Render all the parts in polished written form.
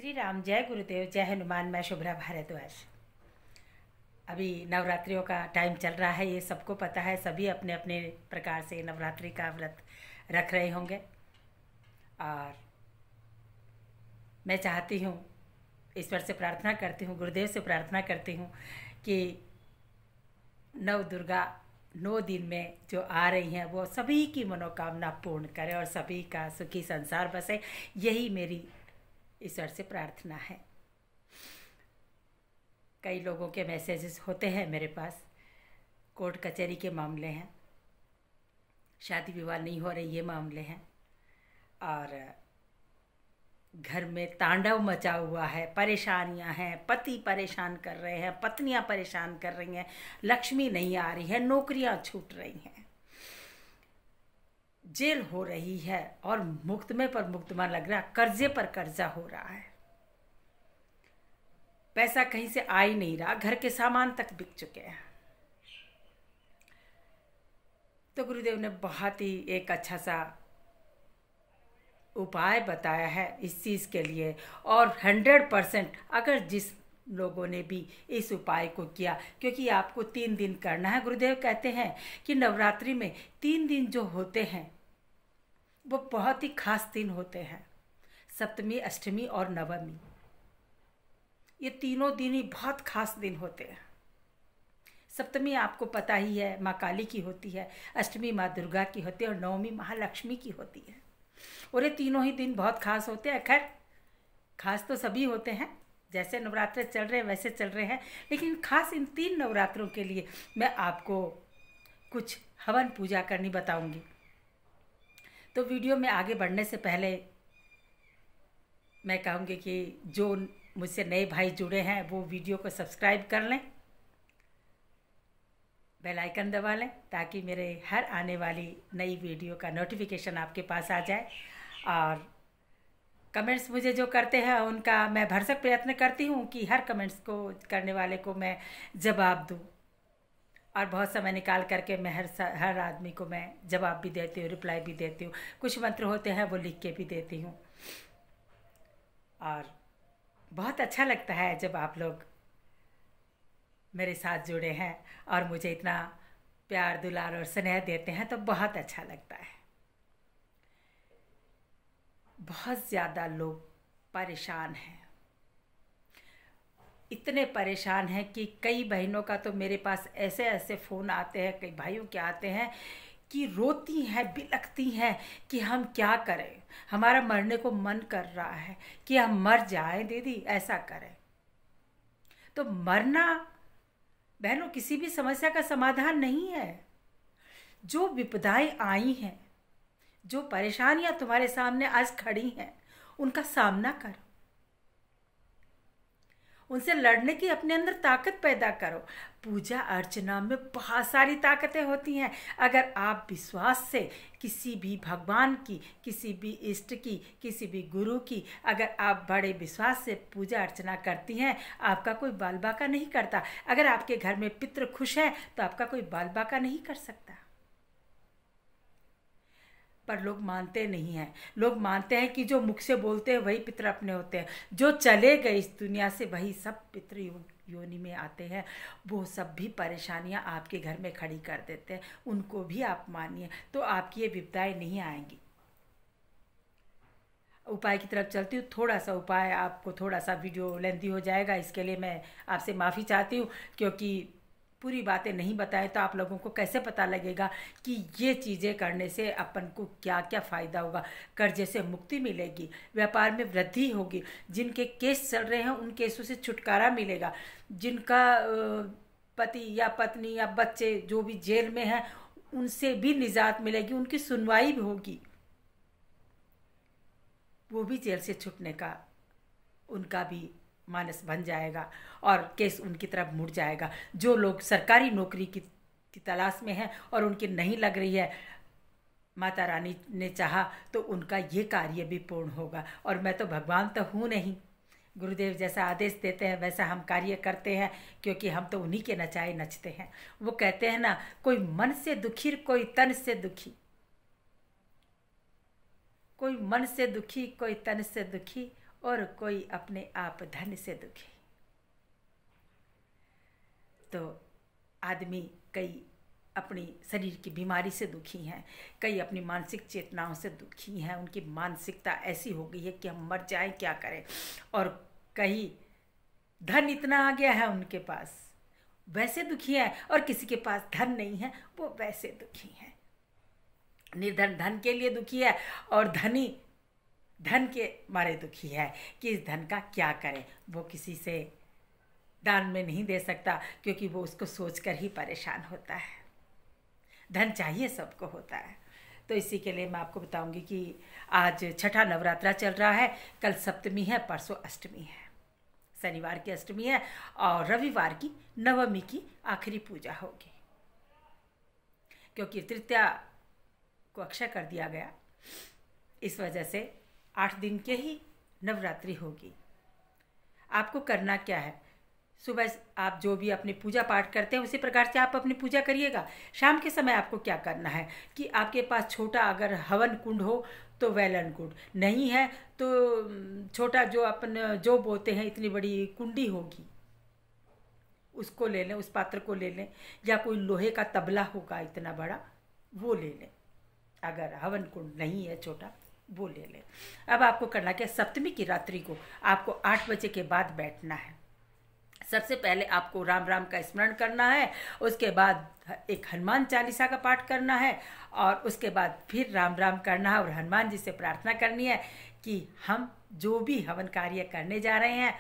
श्री राम। जय गुरुदेव, जय हनुमान। मैं शुभ्रा भारद्वाज। अभी नवरात्रियों का टाइम चल रहा है, ये सबको पता है। सभी अपने अपने प्रकार से नवरात्रि का व्रत रख रहे होंगे और मैं चाहती हूँ, ईश्वर से प्रार्थना करती हूँ, गुरुदेव से प्रार्थना करती हूँ कि नव दुर्गा 9 दिन में जो आ रही हैं वो सभी की मनोकामना पूर्ण करे और सभी का सुखी संसार बसे। यही मेरी ईश्वर से प्रार्थना है। कई लोगों के मैसेजेस होते हैं मेरे पास, कोर्ट कचहरी के मामले हैं, शादी विवाह नहीं हो रही ये मामले हैं, और घर में तांडव मचा हुआ है, परेशानियां हैं, पति परेशान कर रहे हैं, पत्नियां परेशान कर रही हैं, लक्ष्मी नहीं आ रही है, नौकरियां छूट रही हैं, जेल हो रही है और मुकदमे पर मुकदमा लग रहा, कर्जे पर कर्जा हो रहा है, पैसा कहीं से आ ही नहीं रहा, घर के सामान तक बिक चुके हैं। तो गुरुदेव ने बहुत ही एक अच्छा सा उपाय बताया है इस चीज़ के लिए, और 100% अगर जिस लोगों ने भी इस उपाय को किया, क्योंकि आपको 3 दिन करना है। गुरुदेव कहते हैं कि नवरात्रि में 3 दिन जो होते हैं वो बहुत ही खास दिन होते हैं। सप्तमी, अष्टमी और नवमी, ये तीनों दिन ही बहुत खास दिन होते हैं। सप्तमी आपको पता ही है, माँ काली की होती है, अष्टमी माँ दुर्गा की होती है और नवमी महालक्ष्मी की होती है। और ये तीनों ही दिन बहुत खास होते हैं। खैर, खास तो सभी होते हैं, जैसे नवरात्र चल रहे हैं वैसे चल रहे हैं, लेकिन खास इन 3 नवरात्रों के लिए मैं आपको कुछ हवन पूजा करनी बताऊंगी। तो वीडियो में आगे बढ़ने से पहले मैं कहूँगी कि जो मुझसे नए भाई जुड़े हैं वो वीडियो को सब्सक्राइब कर लें, बेल आइकन दबा लें, ताकि मेरे हर आने वाली नई वीडियो का नोटिफिकेशन आपके पास आ जाए। और कमेंट्स मुझे जो करते हैं उनका मैं भरसक प्रयत्न करती हूँ कि हर कमेंट्स को करने वाले को मैं जवाब दूँ, और बहुत समय निकाल करके मैं हर आदमी को मैं जवाब भी देती हूँ, रिप्लाई भी देती हूँ। कुछ मंत्र होते हैं वो लिख के भी देती हूँ, और बहुत अच्छा लगता है जब आप लोग मेरे साथ जुड़े हैं और मुझे इतना प्यार दुलार और स्नेह देते हैं, तो बहुत अच्छा लगता है। बहुत ज़्यादा लोग परेशान हैं, इतने परेशान हैं कि कई बहनों का तो मेरे पास ऐसे ऐसे फ़ोन आते हैं, कई भाइयों के आते हैं कि रोती हैं, बिलखती हैं कि हम क्या करें, हमारा मरने को मन कर रहा है कि हम मर जाएं दीदी, ऐसा करें। तो मरना बहनों किसी भी समस्या का समाधान नहीं है। जो विपदाएं आई हैं, जो परेशानियां तुम्हारे सामने आज खड़ी हैं, उनका सामना करो, उनसे लड़ने की अपने अंदर ताकत पैदा करो। पूजा अर्चना में बहुत सारी ताकतें होती हैं। अगर आप विश्वास से किसी भी भगवान की, किसी भी इष्ट की, किसी भी गुरु की, अगर आप बड़े विश्वास से पूजा अर्चना करती हैं, आपका कोई बाल बाका नहीं करता। अगर आपके घर में पितृ खुश है तो आपका कोई बाल बाका नहीं कर सकता। पर लोग मानते नहीं हैं। लोग मानते हैं कि जो मुख से बोलते हैं वही पितृ अपने होते हैं, जो चले गए इस दुनिया से वही सब पितृ योनि में आते हैं। वो सब भी परेशानियां आपके घर में खड़ी कर देते हैं, उनको भी आप मानिए, तो आपकी ये विपदाएं नहीं आएंगी। उपाय की तरफ चलती हूँ। थोड़ा सा उपाय, आपको थोड़ा सा वीडियो लेंथी हो जाएगा, इसके लिए मैं आपसे माफ़ी चाहती हूँ, क्योंकि पूरी बातें नहीं बताएं तो आप लोगों को कैसे पता लगेगा कि ये चीज़ें करने से अपन को क्या क्या फ़ायदा होगा। कर्जे से मुक्ति मिलेगी, व्यापार में वृद्धि होगी, जिनके केस चल रहे हैं उन केसों से छुटकारा मिलेगा, जिनका पति या पत्नी या बच्चे जो भी जेल में हैं उनसे भी निजात मिलेगी, उनकी सुनवाई भी होगी, वो भी जेल से छूटने का उनका भी मानस बन जाएगा और केस उनकी तरफ मुड़ जाएगा। जो लोग सरकारी नौकरी की तलाश में हैं और उनकी नहीं लग रही है, माता रानी ने चाहा तो उनका ये कार्य भी पूर्ण होगा। और मैं तो भगवान तो हूँ नहीं, गुरुदेव जैसा आदेश देते हैं वैसा हम कार्य करते हैं, क्योंकि हम तो उन्हीं के नचाए नचते हैं। वो कहते हैं ना, कोई मन से दुखी कोई तन से दुखी, कोई मन से दुखी कोई तन से दुखी, और कोई अपने आप धन से दुखी। तो आदमी कई अपनी शरीर की बीमारी से दुखी हैं, कई अपनी मानसिक चेतनाओं से दुखी हैं, उनकी मानसिकता ऐसी हो गई है कि हम मर जाएं क्या करें। और कई धन इतना आ गया है उनके पास, वैसे दुखी है, और किसी के पास धन नहीं है, वो वैसे दुखी है। निर्धन धन के लिए दुखी है और धनी धन के मारे दुखी है कि इस धन का क्या करें। वो किसी से दान में नहीं दे सकता क्योंकि वो उसको सोचकर ही परेशान होता है। धन चाहिए सबको होता है। तो इसी के लिए मैं आपको बताऊंगी कि आज छठा नवरात्रा चल रहा है, कल सप्तमी है, परसों अष्टमी है, शनिवार की अष्टमी है और रविवार की नवमी की आखिरी पूजा होगी। क्योंकि तृतीया को अक्षय कर दिया गया, इस वजह से 8 दिन के ही नवरात्रि होगी। आपको करना क्या है, सुबह आप जो भी अपनी पूजा पाठ करते हैं उसी प्रकार से आप अपनी पूजा करिएगा। शाम के समय आपको क्या करना है कि आपके पास छोटा अगर हवन कुंड हो तो वेल एंड गुड, नहीं है तो छोटा जो अपन जो बोते हैं इतनी बड़ी कुंडी होगी उसको ले लें, उस पात्र को ले लें, या कोई लोहे का तबला होगा इतना बड़ा वो ले लें। अगर हवन कुंड नहीं है छोटा वो ले लें। अब आपको करना क्या, सप्तमी की रात्रि को आपको 8 बजे के बाद बैठना है। सबसे पहले आपको राम राम का स्मरण करना है, उसके बाद एक हनुमान चालीसा का पाठ करना है और उसके बाद फिर राम राम करना है और हनुमान जी से प्रार्थना करनी है कि हम जो भी हवन कार्य करने जा रहे हैं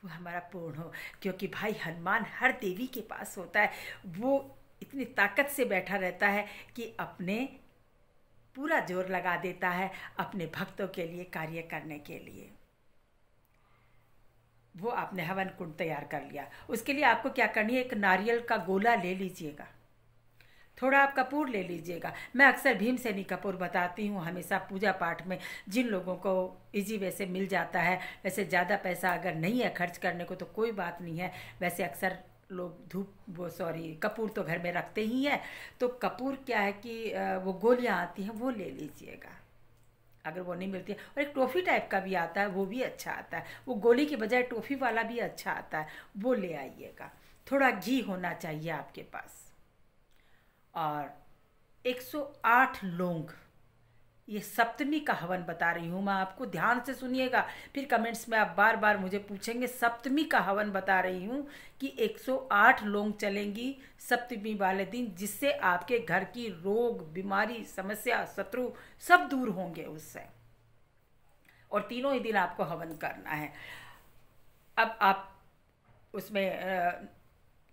वो हमारा पूर्ण हो। क्योंकि भाई हनुमान हर देवी के पास होता है, वो इतनी ताकत से बैठा रहता है कि अपने पूरा जोर लगा देता है अपने भक्तों के लिए कार्य करने के लिए। वो आपने हवन कुंड तैयार कर लिया, उसके लिए आपको क्या करनी है, एक नारियल का गोला ले लीजिएगा, थोड़ा आप कपूर ले लीजिएगा। मैं अक्सर भीमसेनी कपूर बताती हूँ हमेशा पूजा पाठ में, जिन लोगों को इजी वे से मिल जाता है। वैसे ज़्यादा पैसा अगर नहीं है खर्च करने को तो कोई बात नहीं है, वैसे अक्सर लोग कपूर तो घर में रखते ही हैं। तो कपूर क्या है कि वो गोलियाँ आती हैं वो ले लीजिएगा अगर वो नहीं मिलती है। और एक टॉफ़ी टाइप का भी आता है, वो भी अच्छा आता है, वो गोली की बजाय टॉफ़ी वाला भी अच्छा आता है, वो ले आइएगा। थोड़ा घी होना चाहिए आपके पास और 108 लौंग। ये सप्तमी का हवन बता रही हूँ मैं आपको, ध्यान से सुनिएगा, फिर कमेंट्स में आप बार बार मुझे पूछेंगे। सप्तमी का हवन बता रही हूँ कि 108 लौंग चलेंगी सप्तमी वाले दिन, जिससे आपके घर की रोग बीमारी समस्या शत्रु सब दूर होंगे उससे। और तीनों ही दिन आपको हवन करना है। अब आप उसमें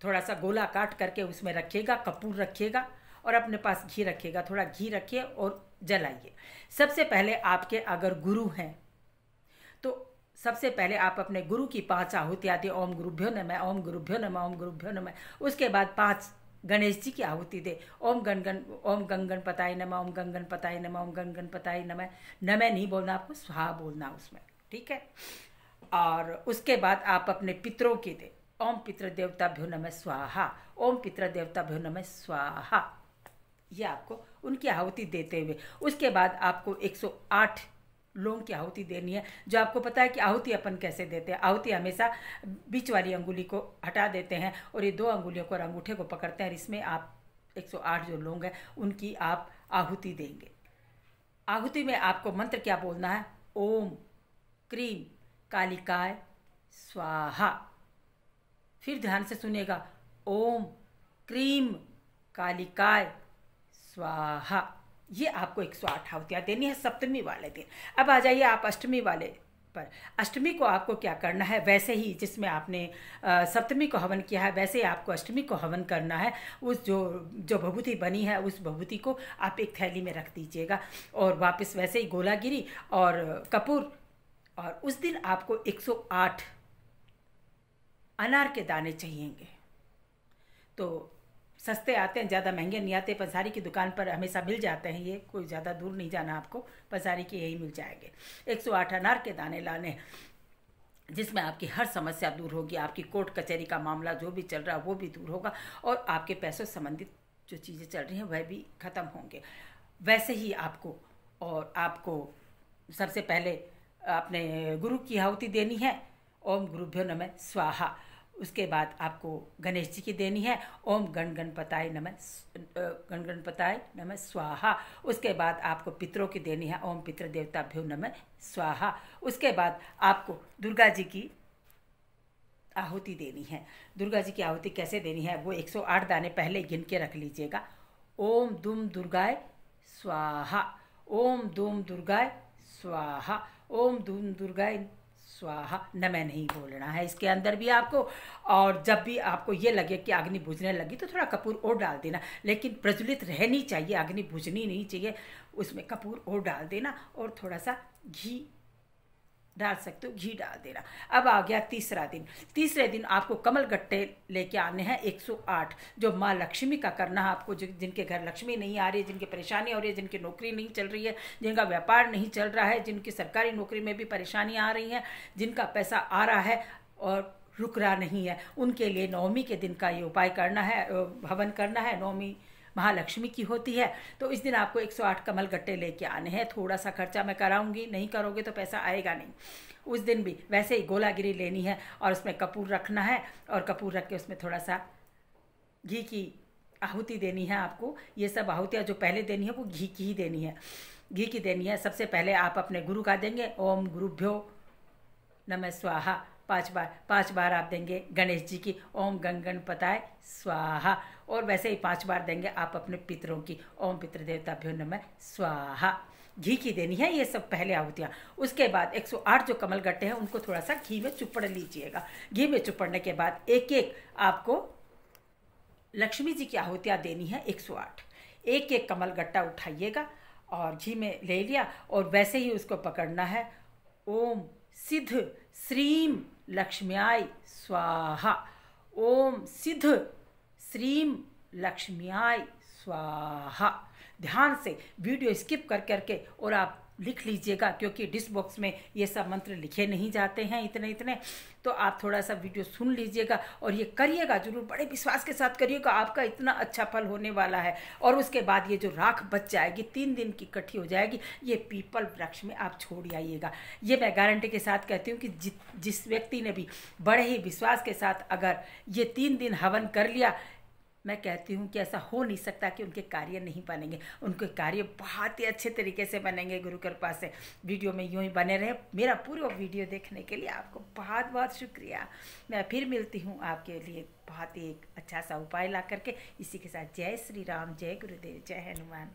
थोड़ा सा गोला काट करके उसमें रखिएगा, कपूर रखिएगा और अपने पास घी रखिएगा, थोड़ा घी रखिए और जलाइए। सबसे पहले आपके अगर गुरु हैं तो सबसे पहले आप अपने गुरु की 5 आहुतियाँ दें, ओम गुरुभ्यो नमः, ओम गुरुभ्यो नमः, ओम गुरुभ्यो नमः। उसके बाद 5 गणेश जी की आहुति दे, ओम गणपताय नमः, ओम गणपताय नमः, ओम गणपताय नमः। नमः नहीं बोलना आपको, स्वाहा बोलना उसमें, ठीक है। और उसके बाद आप अपने पितरों की दे, ओम पितृदेवताभ्यो नमः स्वाहा, ओम पितृदेवताभ्यो नमः स्वाहा। ये आपको उनकी आहुति देते हुए उसके बाद आपको 108 लौंग की आहुति देनी है। जो आपको पता है कि आहुति अपन कैसे देते हैं, आहुति हमेशा बीच वाली अंगुली को हटा देते हैं और ये 2 अंगुलियों को और अंगूठे को पकड़ते हैं और इसमें आप 108 जो लौंग हैं उनकी आप आहुति देंगे। आहुति में आपको मंत्र क्या बोलना है, ओम क्रीम कालिकाय स्वाहा। फिर ध्यान से सुनिएगा, ओम क्रीम कालिकाय स्वाहा। ये आपको 108 आहुतियाँ देनी है सप्तमी वाले दिन। अब आ जाइए आप अष्टमी वाले पर। अष्टमी को आपको क्या करना है, वैसे ही जिसमें आपने सप्तमी को हवन किया है वैसे ही आपको अष्टमी को हवन करना है। उस जो भभूति बनी है उस भभूति को आप एक थैली में रख दीजिएगा और वापस वैसे ही गोलागिरी और कपूर। और उस दिन आपको 108 अनार के दाने चाहिएंगे। तो सस्ते आते हैं, ज़्यादा महंगे नहीं आते, पसारी की दुकान पर हमेशा मिल जाते हैं, ये कोई ज़्यादा दूर नहीं जाना आपको, पसारी के यही मिल जाएंगे। 108 अनार के दाने लाने, जिसमें आपकी हर समस्या दूर होगी, आपकी कोर्ट कचहरी का मामला जो भी चल रहा है वो भी दूर होगा और आपके पैसों से संबंधित जो चीज़ें चल रही हैं वह भी ख़त्म होंगे। वैसे ही आपको सबसे पहले अपने गुरु की आहुति देनी है, ओम गुरुभ्यो नमः स्वाहा। उसके बाद आपको गणेश जी की देनी है, ओम गण गणपताय नमः स्वाहा। उसके बाद आपको पितरों की देनी है, ओम पितृ देवताभ्यो नमः स्वाहा। उसके बाद आपको दुर्गा जी की आहुति देनी है। दुर्गा जी की आहुति कैसे देनी है, वो 108 दाने पहले गिन के रख लीजिएगा। ओम दुम दुर्गाय स्वाहा, ओम दुम दुर्गाय स्वाहा, ओम दुम दुर्गाय स्वाहा। नमः नहीं बोलना है इसके अंदर भी आपको। और जब भी आपको ये लगे कि अग्नि बुझने लगी तो थोड़ा कपूर और डाल देना, लेकिन प्रज्वलित रहनी चाहिए, अग्नि बुझनी नहीं चाहिए। उसमें कपूर और डाल देना और थोड़ा सा घी डाल सकते हो, घी डाल देना। अब आ गया तीसरा दिन। तीसरे दिन आपको कमल गट्टे लेके आने हैं 108, जो माँ लक्ष्मी का करना है आपको। जिनके घर लक्ष्मी नहीं आ रही, जिनकी परेशानी हो रही है, जिनकी नौकरी नहीं चल रही है, जिनका व्यापार नहीं चल रहा है, जिनकी सरकारी नौकरी में भी परेशानी आ रही है, जिनका पैसा आ रहा है और रुक रहा नहीं है, उनके लिए नवमी के दिन का ये उपाय करना है, हवन करना है। नवमी महालक्ष्मी की होती है, तो इस दिन आपको 108 कमल गट्टे लेके आने हैं। थोड़ा सा खर्चा मैं कराऊंगी, नहीं करोगे तो पैसा आएगा नहीं। उस दिन भी वैसे ही गोलागिरी लेनी है और उसमें कपूर रखना है, और कपूर रख के उसमें थोड़ा सा घी की आहुति देनी है आपको। ये सब आहुतियाँ जो पहले देनी है वो घी की ही देनी है, घी की देनी है। सबसे पहले आप अपने गुरु का देंगे, ओम गुरुभ्यो नमः स्वाहा 5 बार आप देंगे गणेश जी की, ओम गण गणपताय स्वाहा। और वैसे ही 5 बार देंगे आप अपने पितरों की, ओम पितृदेवताभ्यो नमः स्वाहा। घी की देनी है ये सब पहले आहुतियाँ। उसके बाद 108 जो कमल गट्टे हैं उनको थोड़ा सा घी में चुपड़ लीजिएगा। घी में चुपड़ने के बाद एक एक आपको लक्ष्मी जी की आहुतियाँ देनी है 108। एक एक कमल गट्टा उठाइएगा और घी में ले लिया, और वैसे ही उसको पकड़ना है। ओम सिद्ध श्रीम लक्ष्म्याय स्वाहा, ओम सिद्ध श्रीम लक्ष्म्याय स्वाहा। ध्यान से वीडियो स्किप कर करके और आप लिख लीजिएगा, क्योंकि डिस्क बॉक्स में ये सब मंत्र लिखे नहीं जाते हैं इतने। तो आप थोड़ा सा वीडियो सुन लीजिएगा और ये करिएगा जरूर, बड़े विश्वास के साथ करिएगा, आपका इतना अच्छा फल होने वाला है। और उसके बाद ये जो राख बच जाएगी 3 दिन की इकट्ठी हो जाएगी, ये पीपल वृक्ष में आप छोड़ आइएगा। ये मैं गारंटी के साथ कहती हूँ कि जिस व्यक्ति ने भी बड़े ही विश्वास के साथ अगर ये 3 दिन हवन कर लिया, मैं कहती हूँ कि ऐसा हो नहीं सकता कि उनके कार्य नहीं बनेंगे। उनके कार्य बहुत ही अच्छे तरीके से बनेंगे गुरु कृपा से। वीडियो में यूँ ही बने रहे। मेरा पूरा वीडियो देखने के लिए आपको बहुत बहुत शुक्रिया। मैं फिर मिलती हूँ आपके लिए बहुत ही एक अच्छा सा उपाय ला करके। इसी के साथ जय श्री राम, जय गुरुदेव, जय हनुमान।